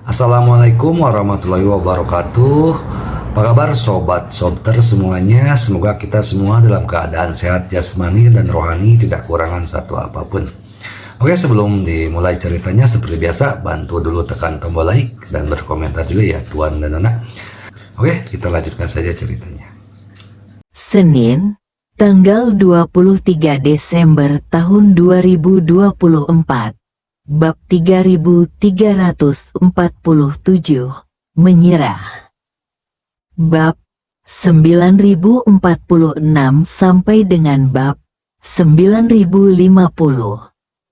Assalamualaikum warahmatullahi wabarakatuh. Apa kabar sobat sobter semuanya? Semoga kita semua dalam keadaan sehat jasmani dan rohani, tidak kurangan satu apapun. Oke, sebelum dimulai ceritanya seperti biasa, bantu dulu tekan tombol like dan berkomentar juga ya Tuan dan Anak. Oke, kita lanjutkan saja ceritanya. Senin, tanggal 23 Desember tahun 2024. Bab 3347, menyerah. Bab 9046 sampai dengan bab 9050.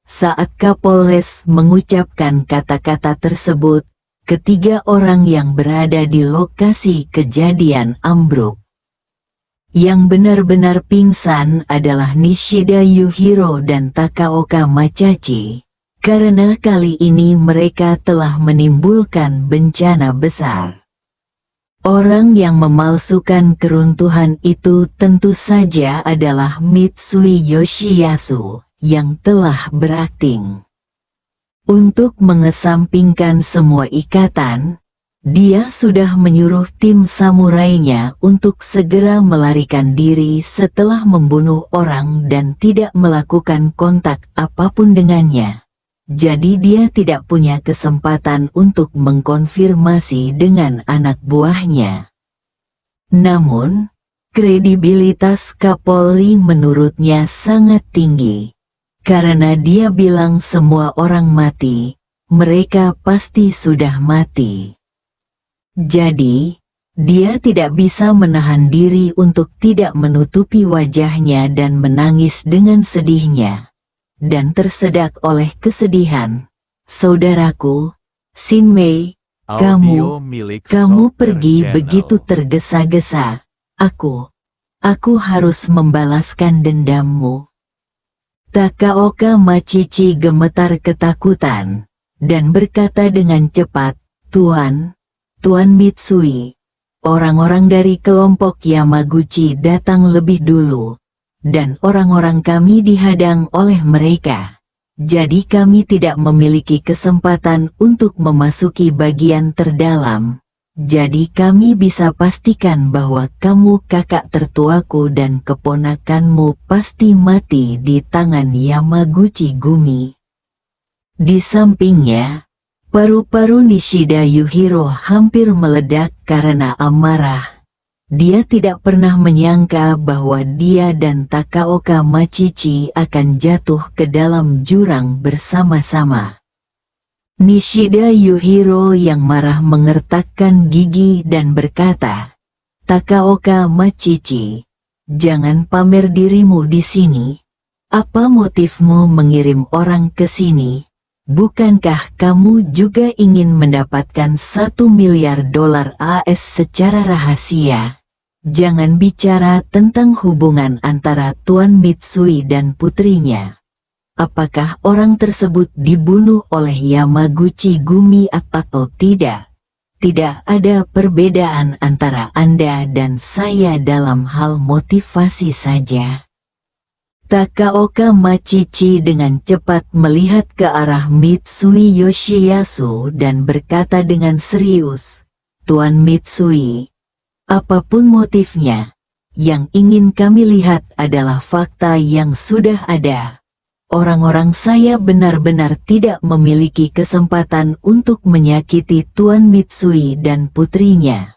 Saat Kapolres mengucapkan kata-kata tersebut, ketiga orang yang berada di lokasi kejadian ambruk. Yang benar-benar pingsan adalah Nishida Yuhiro dan Takaoka Machachi. Karena kali ini mereka telah menimbulkan bencana besar. Orang yang memalsukan keruntuhan itu tentu saja adalah Mitsui Yoshiyasu, yang telah berakting. Untuk mengesampingkan semua ikatan, dia sudah menyuruh tim samurainya untuk segera melarikan diri setelah membunuh orang dan tidak melakukan kontak apapun dengannya. Jadi dia tidak punya kesempatan untuk mengkonfirmasi dengan anak buahnya. Namun, kredibilitas Kapolri menurutnya sangat tinggi. Karena dia bilang semua orang mati, mereka pasti sudah mati. Jadi, dia tidak bisa menahan diri untuk tidak menutupi wajahnya dan menangis dengan sedihnya. Dan tersedak oleh kesedihan. Saudaraku, Shinmei, kamu pergi begitu tergesa-gesa. Aku harus membalaskan dendammu. Takaoka Machichi gemetar ketakutan, dan berkata dengan cepat, Tuan Mitsui, orang-orang dari kelompok Yamaguchi datang lebih dulu. Dan orang-orang kami dihadang oleh mereka. Jadi kami tidak memiliki kesempatan untuk memasuki bagian terdalam. Jadi kami bisa pastikan bahwa kamu kakak tertuaku dan keponakanmu pasti mati di tangan Yamaguchi Gumi. Di sampingnya, paru-paru Nishida Yuhiro hampir meledak karena amarah. Dia tidak pernah menyangka bahwa dia dan Takaoka Machichi akan jatuh ke dalam jurang bersama-sama. Nishida Yuhiro yang marah mengertakkan gigi dan berkata, Takaoka Machichi, jangan pamer dirimu di sini. Apa motifmu mengirim orang ke sini? Bukankah kamu juga ingin mendapatkan $1 miliar AS secara rahasia? Jangan bicara tentang hubungan antara Tuan Mitsui dan putrinya. Apakah orang tersebut dibunuh oleh Yamaguchi Gumi atau tidak? Tidak ada perbedaan antara Anda dan saya dalam hal motivasi saja. Takaoka Machichi dengan cepat melihat ke arah Mitsui Yoshiyasu dan berkata dengan serius, Tuan Mitsui, apapun motifnya, yang ingin kami lihat adalah fakta yang sudah ada. Orang-orang saya benar-benar tidak memiliki kesempatan untuk menyakiti Tuan Mitsui dan putrinya.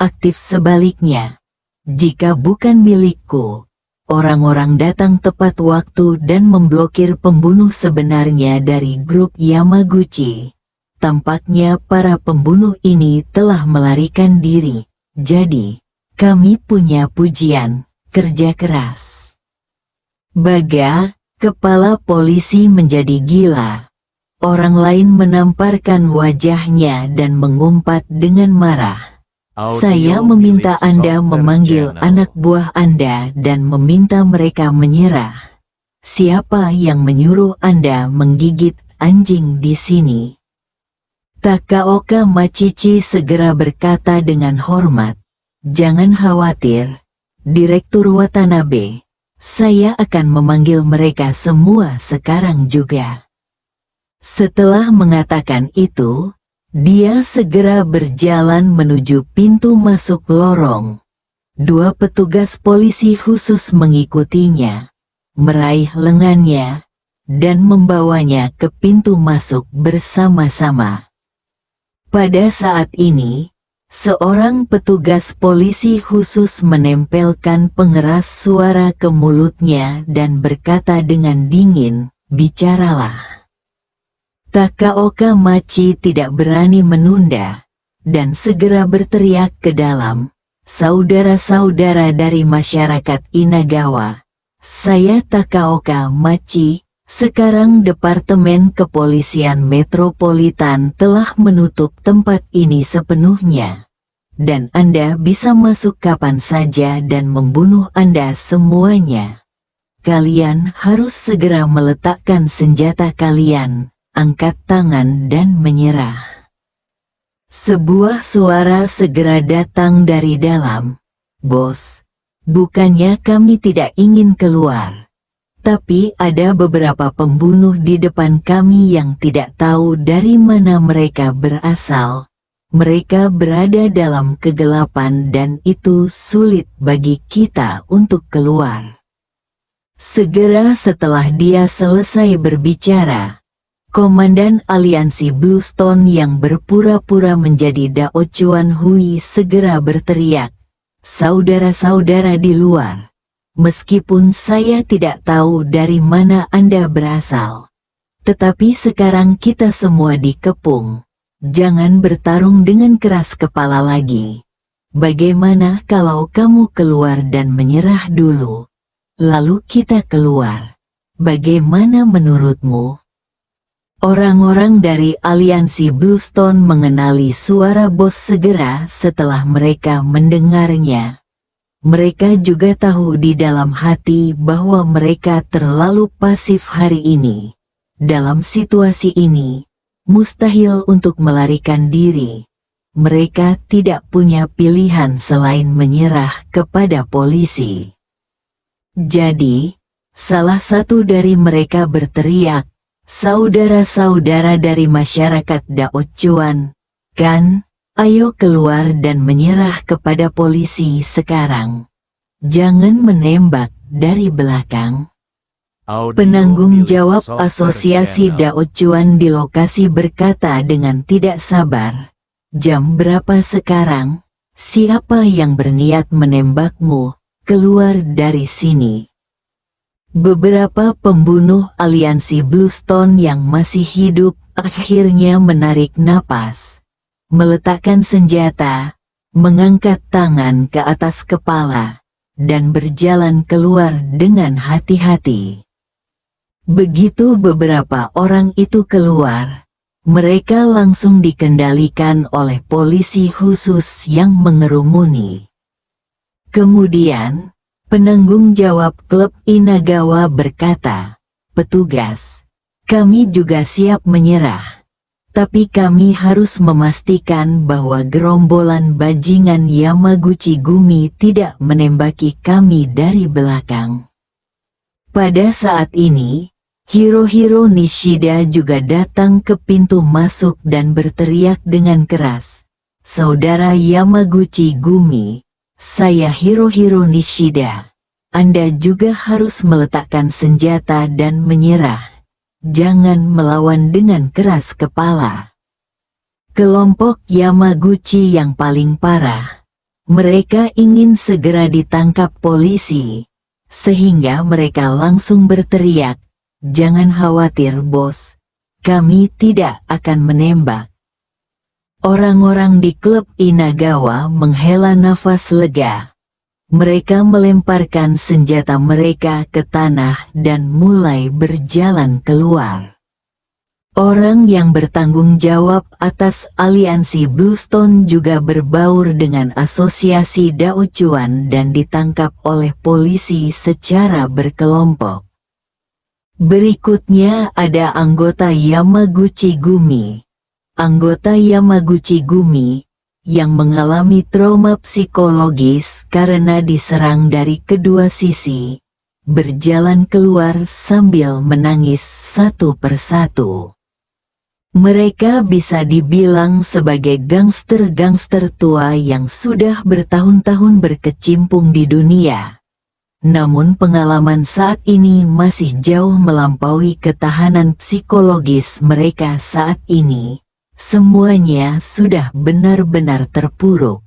Aktif sebaliknya, jika bukan milikku, orang-orang datang tepat waktu dan memblokir pembunuh sebenarnya dari grup Yamaguchi. Tampaknya para pembunuh ini telah melarikan diri. Jadi, kami punya pujian, kerja keras. Baga, kepala polisi menjadi gila. Orang lain menamparkan wajahnya dan mengumpat dengan marah. Saya meminta Anda memanggil anak buah Anda dan meminta mereka menyerah. Siapa yang menyuruh Anda menggigit anjing di sini? Takaoka Machichi segera berkata dengan hormat, jangan khawatir, Direktur Watanabe. Saya akan memanggil mereka semua sekarang juga. Setelah mengatakan itu, Dia segera berjalan menuju pintu masuk lorong. 2 petugas polisi khusus mengikutinya, meraih lengannya, dan membawanya ke pintu masuk bersama-sama. Pada saat ini, seorang petugas polisi khusus menempelkan pengeras suara ke mulutnya dan berkata dengan dingin, "Bicaralah." Takaoka Machi tidak berani menunda, dan segera berteriak ke dalam, "Saudara-saudara dari masyarakat Inagawa, saya Takaoka Machi. Sekarang Departemen Kepolisian Metropolitan telah menutup tempat ini sepenuhnya, dan Anda bisa masuk kapan saja dan membunuh Anda semuanya. Kalian harus segera meletakkan senjata kalian, angkat tangan dan menyerah." Sebuah suara segera datang dari dalam, "Bos, bukannya kami tidak ingin keluar. Tapi ada beberapa pembunuh di depan kami yang tidak tahu dari mana mereka berasal. Mereka berada dalam kegelapan dan itu sulit bagi kita untuk keluar." Segera setelah dia selesai berbicara, Komandan Aliansi Bluestone yang berpura-pura menjadi Dao Chuan Hui segera berteriak, "Saudara-saudara di luar. Meskipun saya tidak tahu dari mana Anda berasal, tetapi sekarang kita semua dikepung. Jangan bertarung dengan keras kepala lagi. Bagaimana kalau kamu keluar dan menyerah dulu? Lalu kita keluar. Bagaimana menurutmu?" Orang-orang dari Aliansi Bluestone mengenali suara bos segera setelah mereka mendengarnya. Mereka juga tahu di dalam hati bahwa mereka terlalu pasif hari ini. Dalam situasi ini, mustahil untuk melarikan diri. Mereka tidak punya pilihan selain menyerah kepada polisi. Jadi, salah satu dari mereka berteriak, "Saudara-saudara dari masyarakat Dao Chuan, kan? Ayo keluar dan menyerah kepada polisi sekarang. Jangan menembak dari belakang." Penanggung jawab Asosiasi Dao Chuan di lokasi berkata dengan tidak sabar, "Jam berapa sekarang? Siapa yang berniat menembakmu? Keluar dari sini." Beberapa pembunuh Aliansi Bluestone yang masih hidup akhirnya menarik napas, meletakkan senjata, mengangkat tangan ke atas kepala, dan berjalan keluar dengan hati-hati. Begitu beberapa orang itu keluar, mereka langsung dikendalikan oleh polisi khusus yang mengerumuni. Kemudian, penanggung jawab klub Inagawa berkata, "Petugas, kami juga siap menyerah. Tapi kami harus memastikan bahwa gerombolan bajingan Yamaguchi Gumi tidak menembaki kami dari belakang." Pada saat ini, Hirohiro Nishida juga datang ke pintu masuk dan berteriak dengan keras, "Saudara Yamaguchi Gumi, saya Hirohiro Nishida. Anda juga harus meletakkan senjata dan menyerah. Jangan melawan dengan keras kepala." Kelompok Yamaguchi yang paling parah. Mereka ingin segera ditangkap polisi, sehingga mereka langsung berteriak, "Jangan khawatir bos, kami tidak akan menembak." Orang-orang di klub Inagawa menghela nafas lega. Mereka melemparkan senjata mereka ke tanah dan mulai berjalan keluar. Orang yang bertanggung jawab atas Aliansi Bluestone juga berbaur dengan Asosiasi Dao Chuan dan ditangkap oleh polisi secara berkelompok. Berikutnya ada anggota Yamaguchi Gumi. Anggota Yamaguchi Gumi, yang mengalami trauma psikologis karena diserang dari kedua sisi, berjalan keluar sambil menangis satu persatu. Mereka bisa dibilang sebagai gangster-gangster tua yang sudah bertahun-tahun berkecimpung di dunia. Namun pengalaman saat ini masih jauh melampaui ketahanan psikologis mereka saat ini. Semuanya sudah benar-benar terpuruk.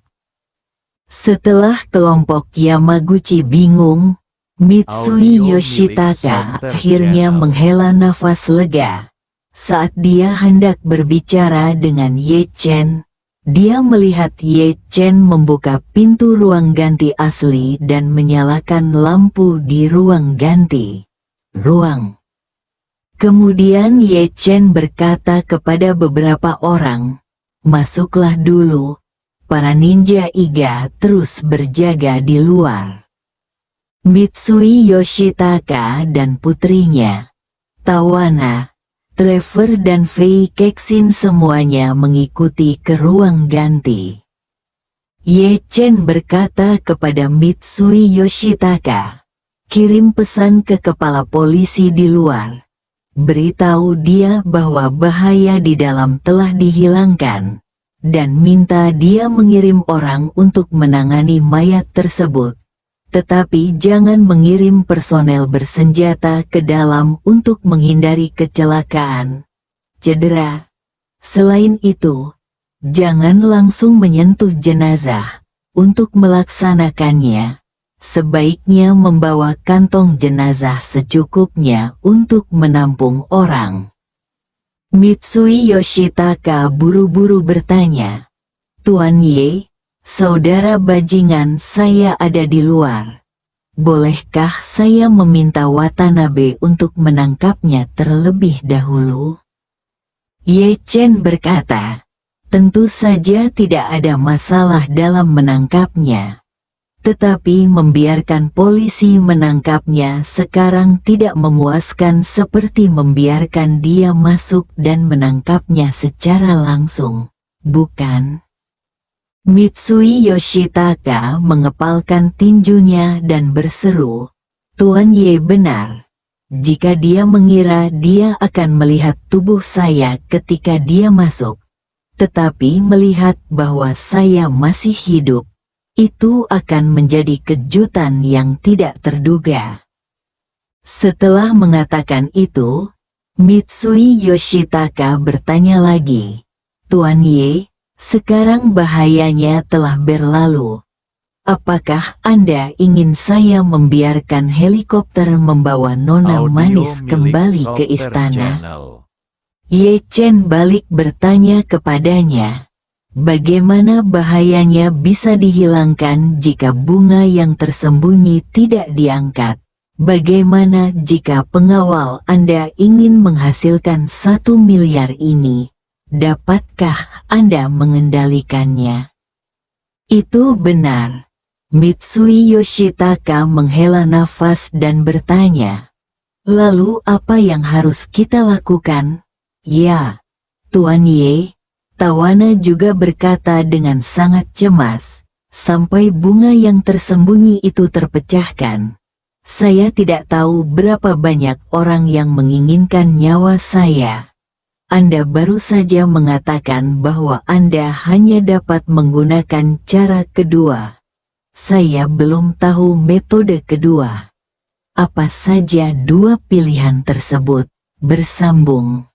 Setelah kelompok Yamaguchi bingung, Mitsui Yoshitaka akhirnya menghela nafas lega. Saat dia hendak berbicara dengan Ye Chen, dia melihat Ye Chen membuka pintu ruang ganti asli dan menyalakan lampu di ruang ganti. Kemudian Ye Chen berkata kepada beberapa orang, "Masuklah dulu." Para ninja Iga terus berjaga di luar. Mitsui Yoshitaka dan putrinya, Tawana, Trevor dan Fei Kexin semuanya mengikuti ke ruang ganti. Ye Chen berkata kepada Mitsui Yoshitaka, "Kirim pesan ke kepala polisi di luar. Beritahu dia bahwa bahaya di dalam telah dihilangkan, dan minta dia mengirim orang untuk menangani mayat tersebut. Tetapi jangan mengirim personel bersenjata ke dalam untuk menghindari kecelakaan, cedera. Selain itu, jangan langsung menyentuh jenazah. Untuk melaksanakannya, sebaiknya membawa kantong jenazah secukupnya untuk menampung orang." Mitsui Yoshitaka buru-buru bertanya, "Tuan Ye, saudara bajingan saya ada di luar. Bolehkah saya meminta Watanabe untuk menangkapnya terlebih dahulu?" Ye Chen berkata, "Tentu saja tidak ada masalah dalam menangkapnya. Tetapi membiarkan polisi menangkapnya sekarang tidak memuaskan seperti membiarkan dia masuk dan menangkapnya secara langsung, bukan?" Mitsui Yoshitaka mengepalkan tinjunya dan berseru, "Tuan Ye benar. Jika dia mengira dia akan melihat tubuh saya ketika dia masuk, tetapi melihat bahwa saya masih hidup, itu akan menjadi kejutan yang tidak terduga." Setelah mengatakan itu, Mitsui Yoshitaka bertanya lagi, "Tuan Ye, sekarang bahayanya telah berlalu. Apakah Anda ingin saya membiarkan helikopter membawa Nona Manis kembali ke istana?" Ye Chen balik bertanya kepadanya, "Bagaimana bahayanya bisa dihilangkan jika bunga yang tersembunyi tidak diangkat? Bagaimana jika pengawal Anda ingin menghasilkan 1 miliar ini? Dapatkah Anda mengendalikannya?" "Itu benar." Mitsui Yoshitaka menghela nafas dan bertanya, "Lalu apa yang harus kita lakukan?" "Ya, Tuan Ye," Tawana juga berkata dengan sangat cemas, "sampai bunga yang tersembunyi itu terpecahkan. Saya tidak tahu berapa banyak orang yang menginginkan nyawa saya. Anda baru saja mengatakan bahwa Anda hanya dapat menggunakan cara kedua. Saya belum tahu metode kedua. Apa saja dua pilihan tersebut?" Bersambung.